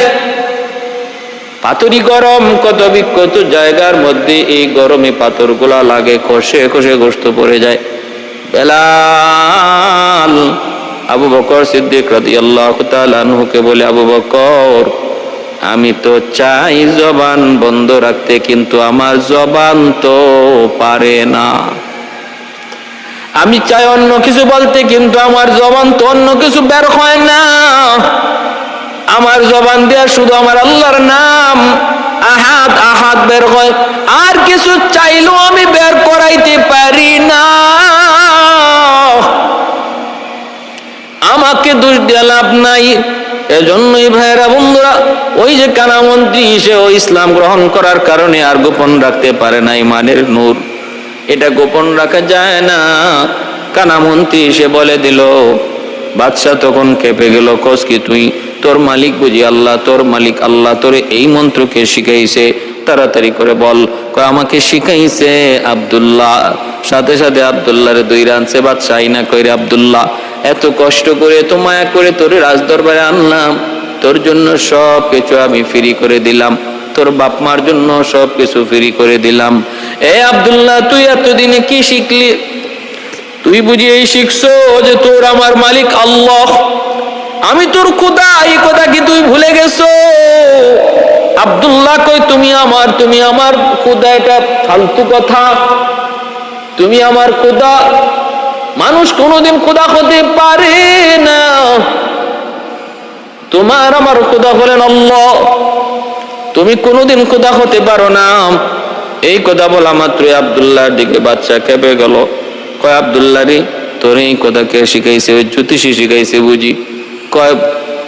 পাথরই গরম, কত বিক্ষত জায়গার মধ্যে এই গরমে পাথরগুলা লাগে, খসে খসে গোশত পড়ে যায়। বেলাল আবু বকর সিদ্দিক রাদিয়াল্লাহু তাআলা আনহুকে বলে, আবু বকর, আমি তো চাই জবান বন্ধ রাখতে, কিন্তু আমার জবান তো পারে না। আমি চাই অন্য কিছু বলতে, কিন্তু আমার জবান তো অন্য কিছু বের হয় না। আমার জবান দিয়ে শুধু আমার আল্লাহর নাম আহাদ আহাদ বের হয়, আর কিছু চাইলেও আমি বের করাইতে পারি না। আমাকে দোষ দিয়ে লাভ নাই। এজন্যই ভাইয়েরা বন্ধুরা, ওই যে কানামন্ত্রী সেও ইসলাম গ্রহণ করার কারণে আর গোপন রাখতে পারে না ইমানের নূর, এটা গোপন রাখা যায় না। কানামন্ত্রী সে বলে দিল। বাদশাহ তখন কেঁপে গেল, কস কি তুই, তোর মালিক বুঝি আল্লাহ? তোর মালিক আল্লাহ তোরে এই মন্ত্রকে শিখাইছে? তাড়াতাড়ি করে বল। আমাকে শিখাইছে আব্দুল্লাহ। সাথে সাথে আব্দুল্লাহরে দুই রানছে বাদশাহ আইনা কইরে, আব্দুল্লাহ এত কষ্ট করে এত মায়া করে তোরে রাজদরবারে আনলাম, তোর জন্য সব কিছু আমি ফ্রি করে দিলাম, তোর বাপ মার জন্য সব কিছু ফ্রি করে দিলাম। এ আব্দুল্লাহ, তুই এতদিনে কি শিখলি? তুই বুঝি এই শিখছো যে তোর আমার মালিক আল্লাহ, আমি তোর খোদা, এই কথা কি তুই ভুলে গেছো? আব্দুল্লাহ কই, তুমি আমার খোদা, এটা ফালতু কথা। তুমি আমার খোদা, মানুষ কোনোদিন খোদা হতে পারে না। তোমার আমার খোদা হলেন আল্লাহ, তুমি কোনোদিন খোদা হতে পারো না। এই কথা বলা মাত্রই আব্দুল্লাহর দিকে বাদশা কেঁপে গেল। কয়, আব্দুল্লাহ রে, তোর এই কথা কে শিখাইছে? জ্যোতিষী শিখাইছে বুঝি। কয়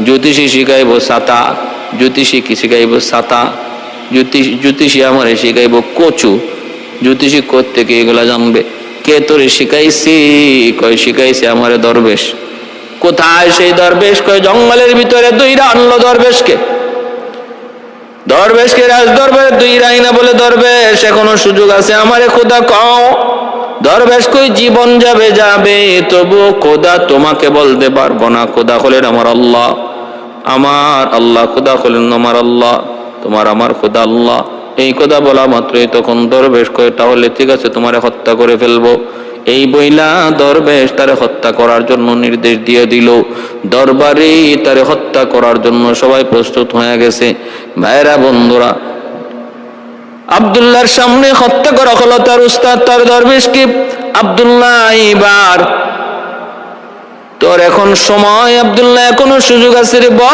জ্যোতিষী শিখাইব ছাতা, জ্যোতিষী কি শিখাইব ছাতা, জ্যোতিষী আমারে শিখাইব কচু, জ্যোতিষী কোত্থেকে এগুলা জানবে? কে তোরে শিখাইছি? কয় শিখাইছে আমারে দরবেশ। কোথায় সেই দরবেশ? কয় জঙ্গলের ভিতরে দুইরা আনলো দরবেশকে। দরবেশকে রাজ দরবারে দুইরা আইনা বলে দরবেশ এখনো সুযোগ আছে, আমারে খোদা কও। দরবেশ কই জীবন যাবে যাবে, তবু খোদা তোমাকে বলতে পারবো না। খোদা হলেন আমার আল্লাহ, আমার আল্লাহ। খোদা হলেন আমার আল্লাহ, তোমার আমার খোদা আল্লাহ। এই কথা বলা মাত্রই তখন দরবেশ কয় তাহলে ঠিক আছে, তোমারে হত্যা করে ফেলবো। এই বইলা দরবেশ তারে হত্যা করার জন্য নির্দেশ দিয়ে দিল। দরবারে তারে হত্যা করার জন্য সবাই প্রস্তুত হয়ে গেছে। ভাইরা বন্ধুরা, আব্দুল্লাহর সামনে হত্যা করা হলো তার উস্তাদ, তার দরবেশকে। আব্দুল্লাহ এইবার তোর এখন সময়, আব্দুল্লাহ এখনো সুযোগ আছে রে, বল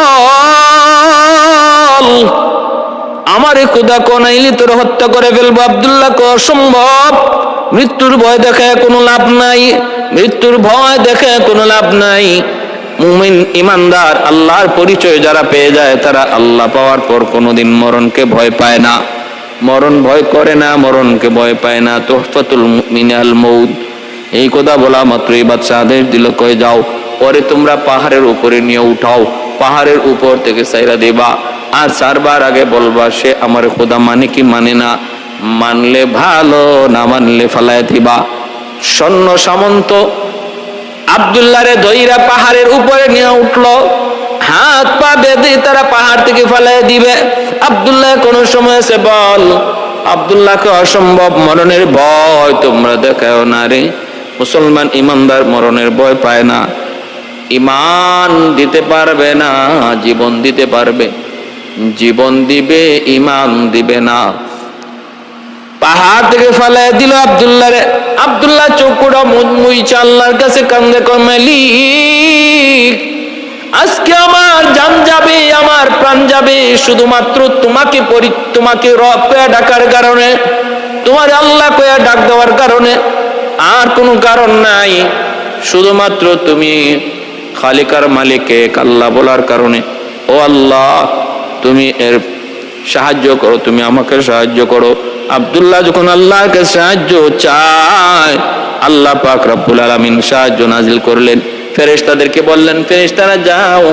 আমারে খোদা কোনাইলি তোর হত্যা করে ফেলবো। আব্দুল্লাহ কো অসম্ভব, মৃত্যুর ভয় দেখে কোনো লাভ নাই, মৃত্যুর ভয় দেখে কোনো লাভ নাই। মুমিন ইমানদার আল্লাহর পরিচয় যারা পেয়ে যায় তারা আল্লাহ পাওয়ার পর কোনোদিন মরণকে ভয় পায় না, মরণ ভয় করে না, মরণকে ভয় পায় না। তুহফাতুল মুমিনাল মউত। এই কথা বলা মাত্রই বাদশা আদেশ দিল, কয়ে যাও পরে তোমরা পাহাড়ের উপরে নিয়ে উঠাও, পাহাড়ের উপর থেকে সাইরা দেবা, আর 4 বার আগে বলবা সে আমার খোদা মানে কি মানে না, মানলে ভালো, না মানলে ফালায় দিবা। সৈন্য সামন্ত আব্দুল্লাহরে দইরা পাহাড়ের উপরে নিয়ে উঠলো, হাত পা বেঁধে তারা পাহাড় থেকে ফালায় দিবে। আব্দুল্লাহ কোন সময় এসে বল, আব্দুল্লাহকে অসম্ভব মরণের ভয় তোমরা দেখাও না রে। মুসলমান ইমানদার মরণের ভয় পায় না, ইমান দিতে পারবে না, জীবন দিতে পারবে, জীবন দিবে ইমান দিবে না। পাহাড় থেকে ফালায় দিল আব্দুল্লাহরে। আব্দুল্লাহ চোখটা মুইচা আল্লাহর কাছে কান্দে, মালিক আজকে আমার জান যাবে, আমার প্রাণ যাবে শুধুমাত্র তোমাকে রব কয়া ডাকার কারণে, তোমার আল্লাহ কয়া ডাক দেওয়ার কারণে, আর কোনো কারণ নাই। শুধুমাত্র তুমি খালিকার মালিকে আল্লাহ বলার কারণে। ও আল্লাহ তুমি এর সাহায্য করো, তুমি আমাকে সাহায্য করো। আব্দুল্লাহ যখন আল্লাহকে সাহায্য চায়, আল্লাহ পাক রব্বুল আলামিন সাহায্য নাজিল করলেন। ফেরেশতাদেরকে বললেন, ফেরেশতারা যাও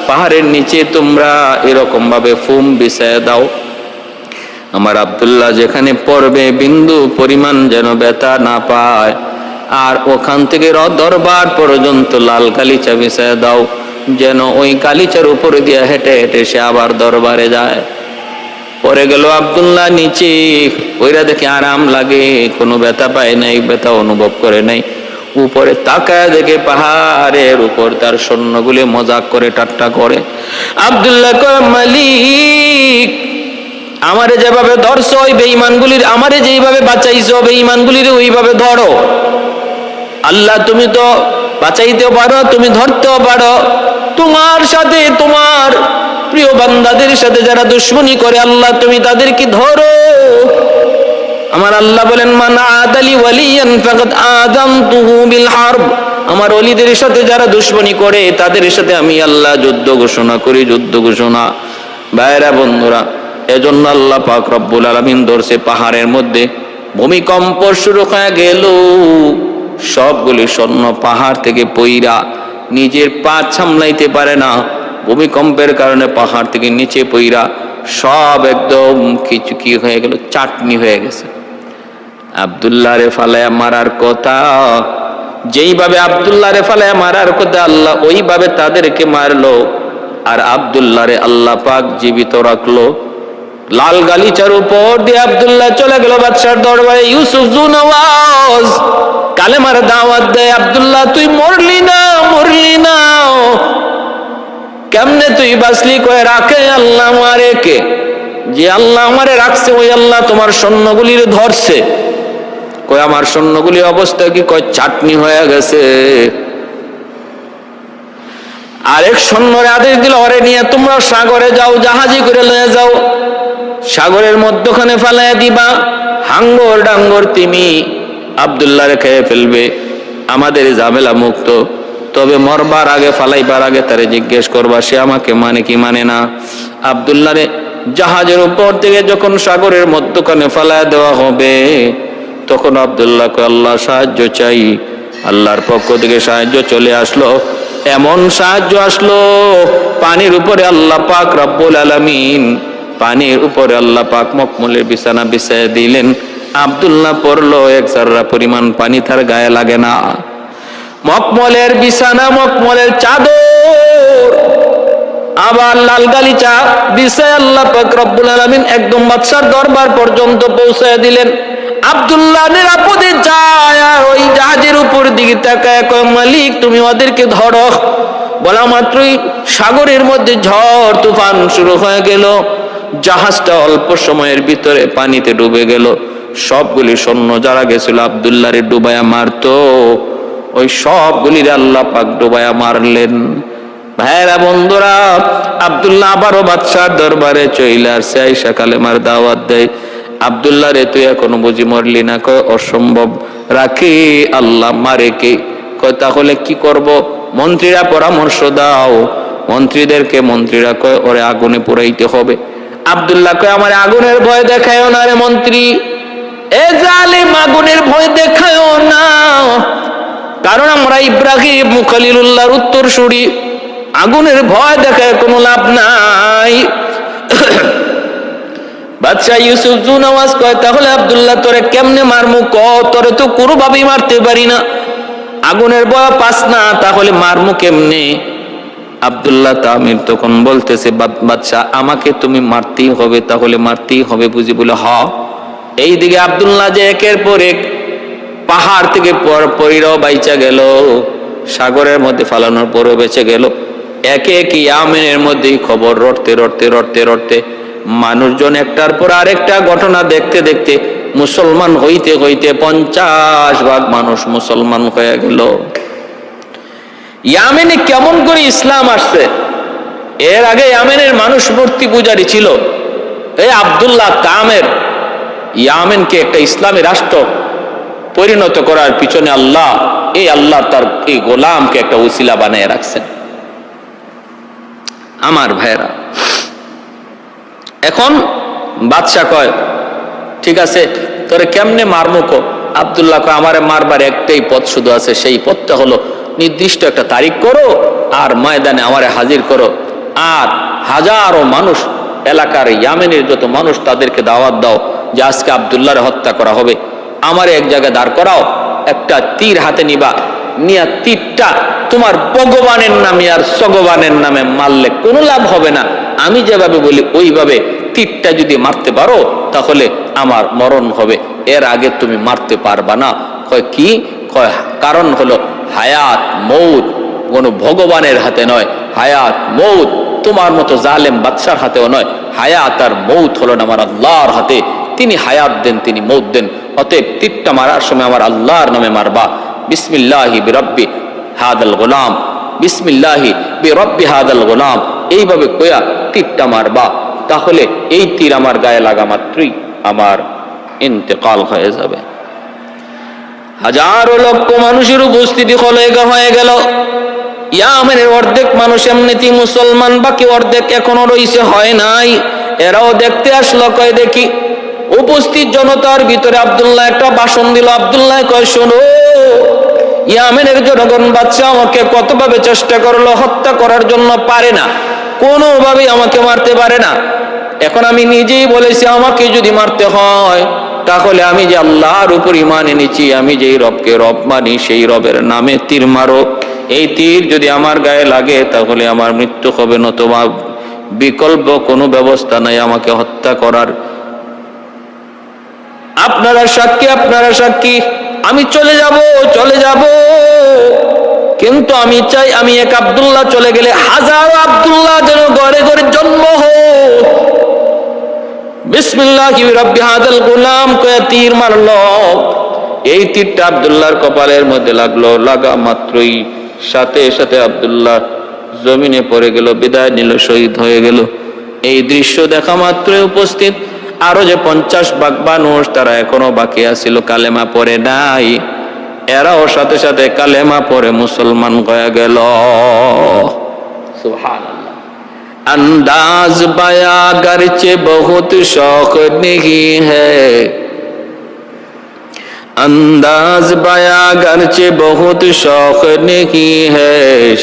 পাহাড়ের নিচে তোমরা এরকম ভাবে ফুম বিছায় দাও, আমার আব্দুল্লাহ যেখানে পড়বে বিন্দু পরিমাণ যেন ব্যথা না পায়। আর ওখান থেকে দরবার পর্যন্ত লাল গালিচা বিছায় দাও, যেন ওই গালিচার উপরে দিয়ে হেঁটে হেঁটে সে আবার দরবারে যায়। পরে গেল আব্দুল্লাহ নিচে, ওইরা দেখে আরাম লাগে, কোনো ব্যথা পায় নাই, ব্যথা অনুভব করে নাই। উপরে তাকায় দেখে পাহাড়ের উপর তার সৈন্যগুলি মজাক করে ঠাট্টা করে। আব্দুল্লাহ কয়, মালিক আমারে যেভাবে ধরছো ওই বেঈমানগুলির, আমারে যেইভাবে বাঁচাইছো বেঈমানগুলির ওইভাবে ধরো। আল্লাহ তুমি তো বাঁচাইতেও পারো, তুমি ধরতেও পারো। তোমার সাথে তোমার প্রিয় বান্দাদের সাথে যারা দুশমনী করে আল্লাহ তুমি তাদেরকে ধরো। আমার আল্লাহ বলেন, মান আদালি ওয়ালিয়ান ফাকাদ আযানতুহু বিল হারব। আমার ওলিদের সাথে যারা দুশমনী করে তাদের সাথে আমি আল্লাহ যুদ্ধ ঘোষণা করি, যুদ্ধ ঘোষণা। ভাইরা বন্ধুরা, এজন্য আল্লাহ পাক রব্বুল আলামিন ধরছে পাহাড়ের মধ্যে। ভূমিকম্প শুরু হয়ে গেল, সবগুলি সৈন্য পাহাড় থেকে পইরা নিজের পা সামলাইতে পারে না। ভূমিকম্পের কারণে পাহাড় থেকে নিচে পইরা সব একদম কিছু কি হয়ে গেল, চাটনি হয়ে গেছে। আব্দুল্লাহ রে ফালায়া মারার কথা, যেইভাবে আব্দুল্লাহ রে ফালায়া মারার কথা আল্লাহ ওইভাবে তাদেরকে মারলো। আর আব্দুল্লাহ রে আল্লাহ পাক জীবিত রাখলো। লাল গালিচার উপর দিয়ে আব্দুল্লাহ চলে গেল বাদশার দরবারে। ইউসুফ জুনওয়াজ কালেমার দাওয়াত দেয়, আব্দুল্লাহ তুই মরলি না, মরলি না, কেমনে তুই বাঁচলি? কয়ে রাখে আল্লাহ আমারে, কে যে আল্লাহ আমারে রাখছে ওই আল্লাহ তোমার সৈন্যগুলির ধরছে। কয় আমার সৈন্যগুলির অবস্থা কি? কয় চাটনি হয়ে গেছে। আরেক সৈন্যরে আদেশ দিল, ওরে নিয়ে তোমরা সাগরে যাও, জাহাজে করে লয়ে যাও, সাগরের মধ্যখানে ফেলাইয়া দিবা, হাঙ্গর ডাঙ্গর তিমি আব্দুল্লাহরে খেয়ে ফেলবে। আমাদের ঝামেলা মুক্ত। তবে মরবার আগে, ফালাইবার আগে তারে জিজ্ঞেস করবা সে আমাকে মানে কি মানে না। আব্দুল্লাহ রে জাহাজের উপর থেকে যখন সাগরের মধ্যখানে ফালায় দেওয়া হবে, তখন আব্দুল্লাহকে আল্লাহ সাহায্য চাই। আল্লাহর পক্ষ থেকে সাহায্য চলে আসলো। এমন সাহায্য আসলো, পানির উপরে আল্লাহ পাক রব্বুল আলামিন, পানির উপরে আল্লাহ পাক মখমলের বিছানা বিছায় দিলেন। আব্দুল্লাহ পড়লো, এক জাররা পরিমাণ পানি তার গায়ে লাগে না। মখমলের বিছানা, মখমলের চাদর, আবার লাল গালিচা বিছায় আল্লাহ পাক রব্বুল আলামিন একদম বাদশার দরবার পর্যন্ত পৌঁছায় দিলেন। আব্দুল্লাহ নিরাপদে যায় আর ওই জাহাজের উপর দিকে তাকায় কয়, মালিক তুমি ওদেরকে ধরো। বলা মাত্রই সাগরের মধ্যে ঝড় তুফান শুরু হয়ে গেল। জাহাজটা অল্প সময়ের ভিতরে পানিতে ডুবে গেল। সবগুলি সৈন্য যারা গেছিল আব্দুল্লাহরে ডুবায়া মারতো, ওই সবগুলির আল্লাহ পাক ডুবায়া মারলেন। ভাইরা বন্ধুরা, আব্দুল্লাহ আবারও বাদশার দরবারে চলে আসছে, আইসা কালেমার দাওয়াত দেয়। আব্দুল্লাহ রে তুই এখনো বুঝি মরলি না? কয় অসম্ভব, রাখে আল্লাহ মারে কে? কয় তাহলে কি করব? মন্ত্রীরা পরামর্শ দাও। মন্ত্রীরা কয় ওরে আগুনে পুরাইতে হবে। আব্দুল্লাহ কয় আমার আগুনের ভয় দেখায়ও না রে মন্ত্রী, এ জালিম আগুনের ভয় দেখায়ও না, কারণ আমরা ইব্রাহিম খলিলুল্লাহর উত্তরসূরি, আগুনের ভয় দেখায় কোনো লাভ নাই। বাদশাহ ইউসুফ জুনওয়াজ কয় তাহলে আব্দুল্লাহ তোরে কেমনে মারমু? ক তোরে তো কোনোভাবেই মারতে পারি না, আগুনের ভয় পাস না, তাহলে মারমু কেমনে? আব্দুল্লাহ তামির তখন বলতেছে, বাদশাহ আমাকে তুমি মারতেই হবে, তাহলে মারতেই হবে বুঝি? বলে হ। এইদিকে আব্দুল্লাহ যে একের পর এক পাহাড় থেকে পরিরাও বাইচা গেল, সাগরের মধ্যে ফালানোর পরও বেঁচে গেল। একে একে ইয়ামেনের মধ্যেই খবর রটতে মানুষজন একটার পর আরেকটা ঘটনা দেখতে দেখতে মুসলমান হইতে 50 ভাগ মানুষ মুসলমান হয়ে গেল। ইয়ামেনে কেমন করে ইসলাম আসছে? এর আগে ইয়ামেনের মানুষ মূর্তি পূজারী ছিল। এই আব্দুল্লাহ তামের ইয়ামেনকে একটা ইসলামী রাষ্ট্র পরিণত করার পিছনে আল্লাহ তার এই গোলামকে একটা উসিলা বানিয়ে রাখছেন। আমার ভাইরা, এখন বাদশা কয় ঠিক আছে তোরে কেমনে মারমু কো? আব্দুল্লাহ কয় আমারে মারবার একটাই পথ শুধু আছে, সেই পথটা হলো নির্দিষ্ট একটা তারিখ করো আর ময়দানে আমারে হাজির করো, আর হাজারো মানুষ, এলাকার ইয়ামেনের যত মানুষ তাদেরকে দাওয়াত দাও যে আজকে আব্দুল্লাহর হত্যা করা হবে। আমারে এক জায়গায় দাঁড় করাও, একটা তীর হাতে নিবা, নিয়া তীরটা তোমার ভগবানের নামে আর সগবানের নামে মারলে কোনো লাভ হবে না। আমি যেভাবে বলি ওইভাবে তীরটা যদি মারতে পারো তাহলে আমার মরণ হবে, এর আগে তুমি মারতে পারবা না। কয় কি? কয় কারণ হলো হায়াত মৌত কোনো ভগবানের হাতে নয়, হায়াত মৌত তোমার মতো জালেম বাদশার হাতেও নয়, হায়াত আর মৌত হলো না আমার আল্লাহর হাতে। তিনি হায়াত দেন, তিনি মৌত দেন। অতএব তীরটা মারার সময় আমার আল্লাহর নামে মারবা। বিসমিল্লাহি বিরব্বি হাদাল গোলাম, বিসমিল্লাহি বিরব্বি হাদাল গোলাম, এইভাবে কয়া তীরটা মারবা। তাহলে এই তীর আমার গায়ে লাগা মাত্রই আমার ইন্তেকাল হয়ে যাবে। হাজারো লক্ষ মানুষের উপস্থিতি হয়ে গেল। ইয়ামেনের অর্ধেক মানুষ এমনিতেই মুসলমান, বাকি অর্ধেক এখনো রইছে, হয় নাই। এরাও দেখতে আসলো। কয় দেখি। উপস্থিত জনতার ভিতরে আব্দুল্লাহ একটা ভাষণ দিল। আব্দুল্লাহ কয় শোনো, ইয়ামেনের জনগণ বাদশা আমাকে কতভাবে চেষ্টা করলো হত্যা করার জন্য, পারে না, কোনোভাবেই আমাকে মারতে পারে না। এখন আমি নিজেই বলেছি আমাকে যদি মারতে হয় তাহলে আমি যে আল্লাহর উপর ঈমান এনেছি, আমি যেই রবকে রব মানি, সেই রবের নামে তীর মারো। এই তীর যদি আমার গায়ে লাগে তাহলে আমার মৃত্যু হবে, নতুবা বিকল্প কোনো ব্যবস্থা নাই আমাকে হত্যা করার। আপনারা সাক্ষী, আমি চলে যাব, কিন্তু আমি চাই আমি এক আব্দুল্লাহ চলে গেলে হাজারো আব্দুল্লাহ যেন ঘরে ঘরে জন্ম হোক। বিসমিল্লাহি বিরব্বি হাদাল গোলাম কয়ে তীর মারলো। এই তীরটা আব্দুল্লাহর কপালের মধ্যে লাগলো। লাগা মাত্রই সাথে সাথে আব্দুল্লাহ জমিনে পড়ে গেল, বিদায় নিল, শহীদ হয়ে গেল। এই দৃশ্য দেখা মাত্রই উপস্থিত আরো যে 50 ভাগ মানুষ, তারা এখনো বাকি আছিল, কালেমা পড়ে নাই। এরাও সাথে সাথে কালেমা পড়ে মুসলমান হয়ে গেল। সুবহানাল্লাহ। अंदाज बया गरचे बहुत शौक नहीं है, अंदाज बया गरचे बहुत शौक नहीं है,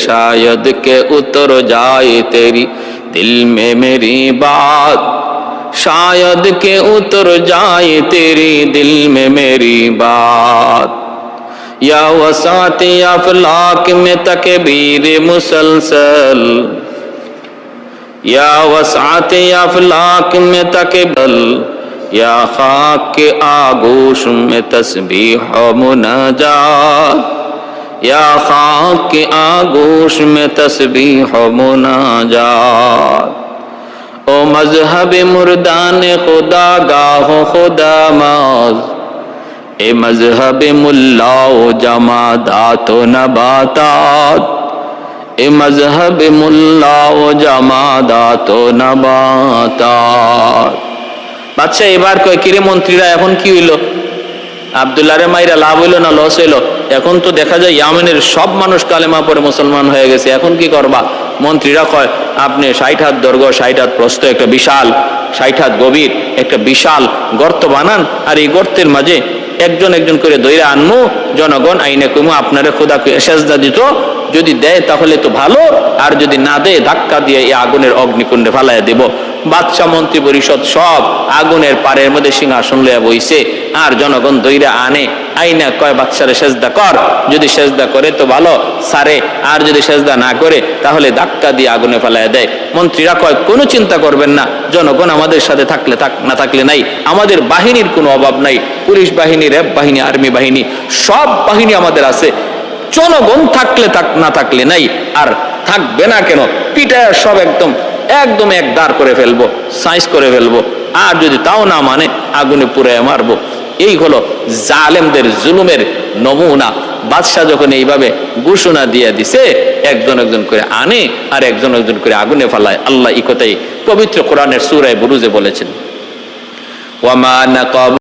शायद के उतर जाए तेरी दिल में मेरी बात, शायद के उतर जाए तेरी दिल में मेरी बात, या वसाते अफलाक में तकबीर मुसलसल, या वसाते अफलाक में तकबल, या खाक के आगोश में तस्बीह मुनाजात, या खाक के आगोश में तस्बीह मुनाजात। ओ मजहब मुर्दान खुदा गाहो खुदा माज, ए मजहब मुल्लाओ जमादात नबातात, ए मजहब मुल्लाओ जमादात नबातात। বাদশা এবার কয়, কিরে মন্ত্রীরা এখন কি হইল? আব্দুল্লাহরে মাইরা লাভ হইল না লস হইল? এখন তো দেখা যায় ইয়ামেনের সব মানুষ কালেমা পড়ে মুসলমান হয়ে গেছে, এখন কি করবা? মন্ত্রীরা কয়, আপনি 60 হাত দৈর্ঘ্য 60 হাত প্রস্থ একটা বিশাল 60 হাত গভীর একটা বিশাল গর্ত বানান, আর এই গর্তের মাঝে একজন একজন করে দইরা আনমু, জনগণ আইনে কমু আপনারে খোদা সেজদা দিত, যদি দেয় তাহলে তো ভালো, আর যদি না দেয় ধাক্কা দিয়ে এই আগুনের অগ্নিকুণ্ডে ফালাইয়া দেব। বাদশা মন্ত্রী পরিষদ সব আগুনের পাড়ের মধ্যে সিংহাসন লইয়া বইছে, আর জনগণ দইরা আনে, আইনা কয় বাদশারে সেজদা কর, যদি সেজদা করে তো ভালো সারে, আর যদি সেজদা না করে তাহলে ধাক্কা দিয়ে আগুনে ফালাইয়া দেয়। মন্ত্রীরা কয়, কোনো চিন্তা করবেন না, জনগণ আমাদের সাথে থাকলে থাক, না থাকলে নাই, আমাদের বাহিনীর কোনো অভাব নাই, পুলিশ বাহিনী, র্যাব বাহিনী, আর্মি বাহিনী সব বাহিনী আমাদের আছে, জনগণ থাকলে থাক, না থাকলে নাই, আর থাকবে না কেন, পিটায় সব একদম একদম এক দাঁড় করে ফেলবো, সাইজ করে ফেলবো, আর যদি তাও না মানে আগুনে পুড়ায় মারবো। এই হলো জালেমদের জুলুমের নমুনা। বাদশাহ যখন এইভাবে ঘোষণা দিয়ে দিছে, একজন একজন করে আনে আর একজন একজন করে আগুনে ফালায়। আল্লাহ এই কথাই পবিত্র কোরআনের সূরা বুরুজে বলেছেন, ওয়ামা নাকাব